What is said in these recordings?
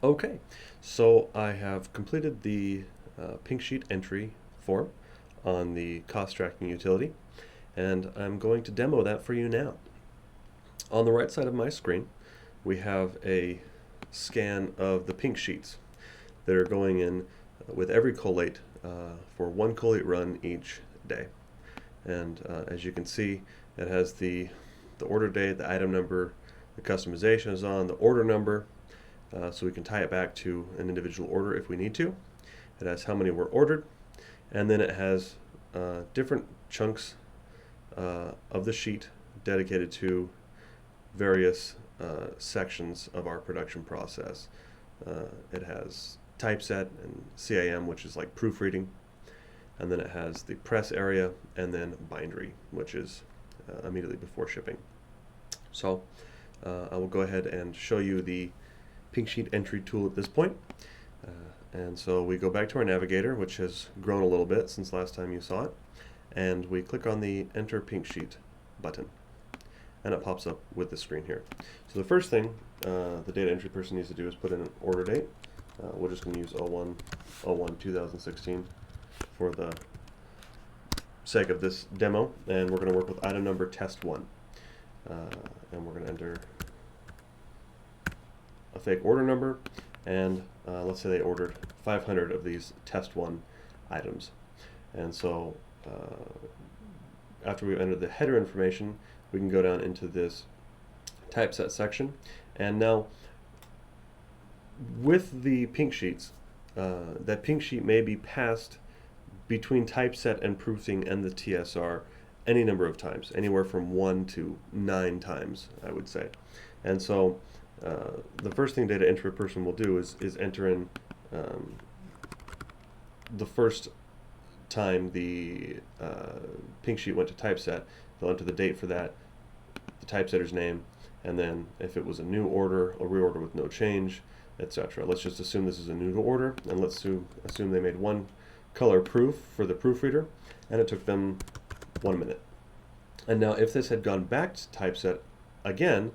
Okay, so I have completed the pink sheet entry form on the cost tracking utility, and I'm going to demo that for you now. On the right side of my screen, we have a scan of the pink sheets that are going in with every collate for one collate run each day. And as you can see, it has the order date, the item number, the customization is on, the order number, so we can tie it back to an individual order if we need to. It has how many were ordered, and then it has different chunks of the sheet dedicated to various sections of our production process. It has typeset and CIM, which is like proofreading, and then it has the press area, and then bindery, which is immediately before shipping. So I will go ahead and show you the pink sheet entry tool at this point. And so we go back to our navigator, which has grown a little bit since last time you saw it, and we click on the Enter Pink Sheet button, and it pops up with the screen here. So the first thing the data entry person needs to do is put in an order date. We're just going to use 01/01/2016 for the sake of this demo, and we're going to work with item number test 1. And we're going to enter a fake order number, and let's say they ordered 500 of these test 1 items. And so after we've entered the header information, we can go down into this typeset section. And now with the pink sheets, that pink sheet may be passed between typeset and proofing and the TSR any number of times, anywhere from 1 to 9 times, I would say. And so the first thing data entry person will do is enter in the first time the pink sheet went to typeset. They'll enter the date for that, the typesetter's name, and then if it was a new order, a reorder with no change, etc. Let's just assume this is a new order, and let's assume they made one color proof for the proofreader, and it took them 1 minute. And now if this had gone back to typeset again,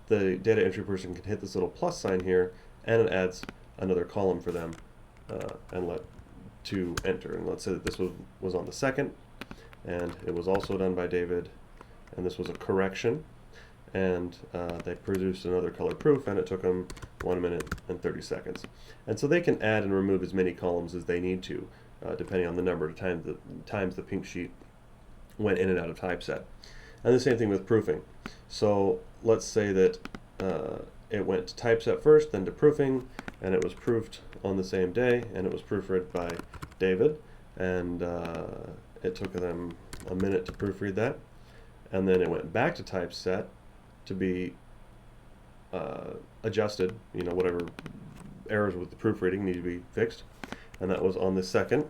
the data entry person can hit this little plus sign here, and it adds another column for them to enter. And let's say that this was on the 2nd, and it was also done by David, and this was a correction, and they produced another color proof, and it took them 1 minute and 30 seconds. And so they can add and remove as many columns as they need to, depending on the number of times the pink sheet went in and out of typeset. And the same thing with proofing. So let's say that it went to typeset first, then to proofing, and it was proofed on the same day, and it was proofread by David, and it took them a minute to proofread that, and then it went back to typeset to be adjusted, whatever errors with the proofreading need to be fixed, and that was on the 2nd,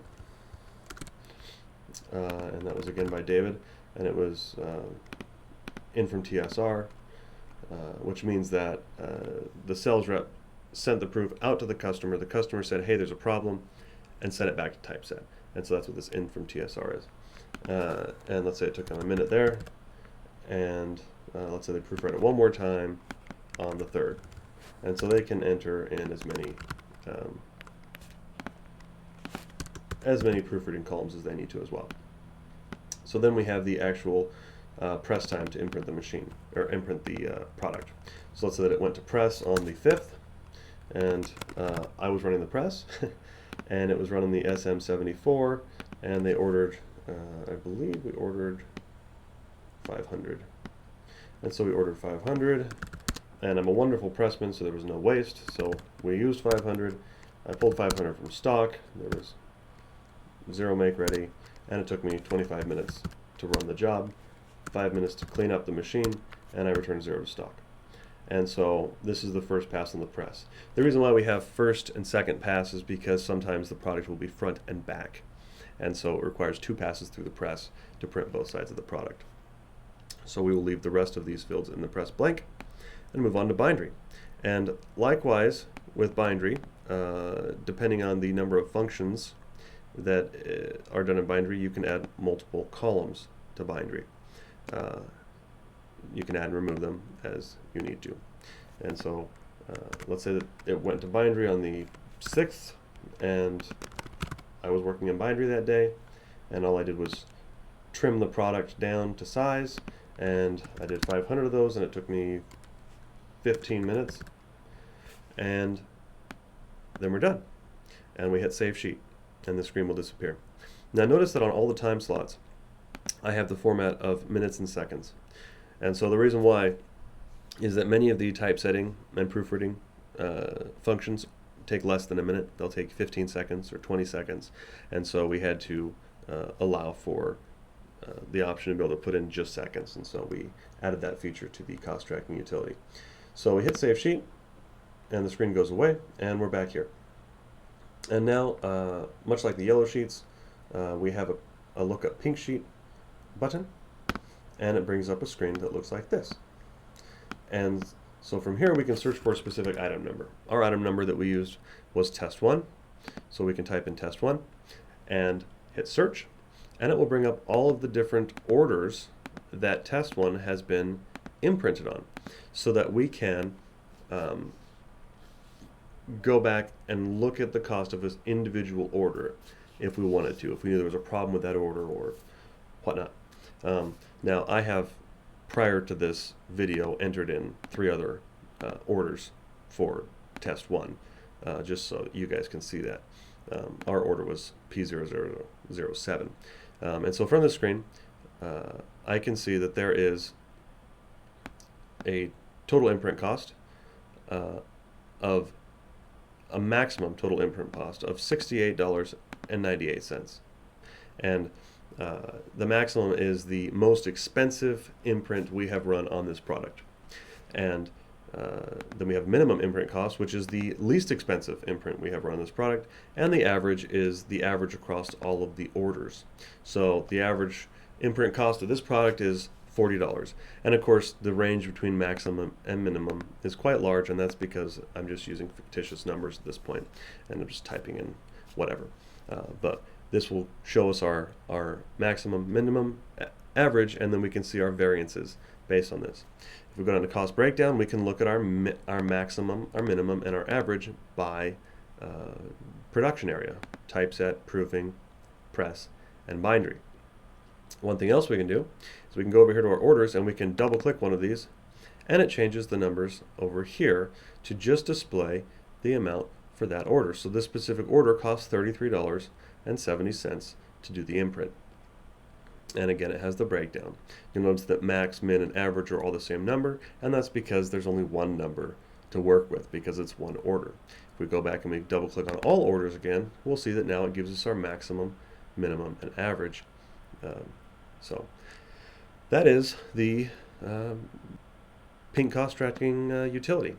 and that was again by David, and it was in from TSR, which means that the sales rep sent the proof out to the customer said, hey, there's a problem, and sent it back to typeset. And so that's what this in from TSR is. And let's say it took them a minute there, and let's say they proofread it one more time on the 3rd. And so they can enter in as many proofreading columns as they need to as well. So then we have the actual press time to imprint the machine, or imprint the product. So let's say that it went to press on the 5th, and I was running the press, and it was running the SM74, and they ordered, I believe we ordered 500. And so we ordered 500, and I'm a wonderful pressman, so there was no waste, so we used 500. I pulled 500 from stock, there was 0 make ready, and it took me 25 minutes to run the job, 5 minutes to clean up the machine, and I returned 0 to stock. And so this is the first pass on the press. The reason why we have first and second pass is because sometimes the product will be front and back, and so it requires 2 passes through the press to print both sides of the product. So we will leave the rest of these fields in the press blank and move on to bindery. And likewise with bindery, depending on the number of functions that are done in bindery, you can add multiple columns to bindery. You can add and remove them as you need to. And so let's say that it went to bindery on the 6th, and I was working in bindery that day, and all I did was trim the product down to size, and I did 500 of those, and it took me 15 minutes, and then we're done. And we hit Save Sheet, and the screen will disappear. Now notice that on all the time slots, I have the format of minutes and seconds. And so the reason why is that many of the typesetting and proofreading functions take less than a minute. They'll take 15 seconds or 20 seconds. And so we had to allow for the option to be able to put in just seconds. And so we added that feature to the cost tracking utility. So we hit Save Sheet, and the screen goes away, and we're back here. And now, much like the yellow sheets, we have a Look Up Pink Sheet button, and it brings up a screen that looks like this. And so from here we can search for a specific item number. Our item number that we used was test 1, so we can type in test 1 and hit search, and it will bring up all of the different orders that test 1 has been imprinted on, so that we can go back and look at the cost of this individual order if we wanted to, if we knew there was a problem with that order or whatnot. Now I have, prior to this video, entered in 3 other orders for test 1, just so you guys can see that. Our order was P0007. And so from the screen, I can see that there is a total imprint cost of a maximum total imprint cost of $68.98. And the maximum is the most expensive imprint we have run on this product. And then we have minimum imprint cost, which is the least expensive imprint we have run on this product. And the average is the average across all of the orders. So the average imprint cost of this product is $40. And of course, the range between maximum and minimum is quite large, and that's because I'm just using fictitious numbers at this point, and I'm just typing in whatever. But this will show us our maximum, minimum, average, and then we can see our variances based on this. If we go down to cost breakdown, we can look at our maximum, our minimum, and our average by production area: typeset, proofing, press, and bindery. One thing else we can do is we can go over here to our orders, and we can double click one of these, and it changes the numbers over here to just display the amount for that order. So this specific order costs $33.70 to do the imprint. And again, it has the breakdown. You'll notice that max, min, and average are all the same number, and that's because there's only one number to work with, because it's one order. If we go back and we double click on all orders again, we'll see that now it gives us our maximum, minimum, and average. So that is the Pink cost tracking utility.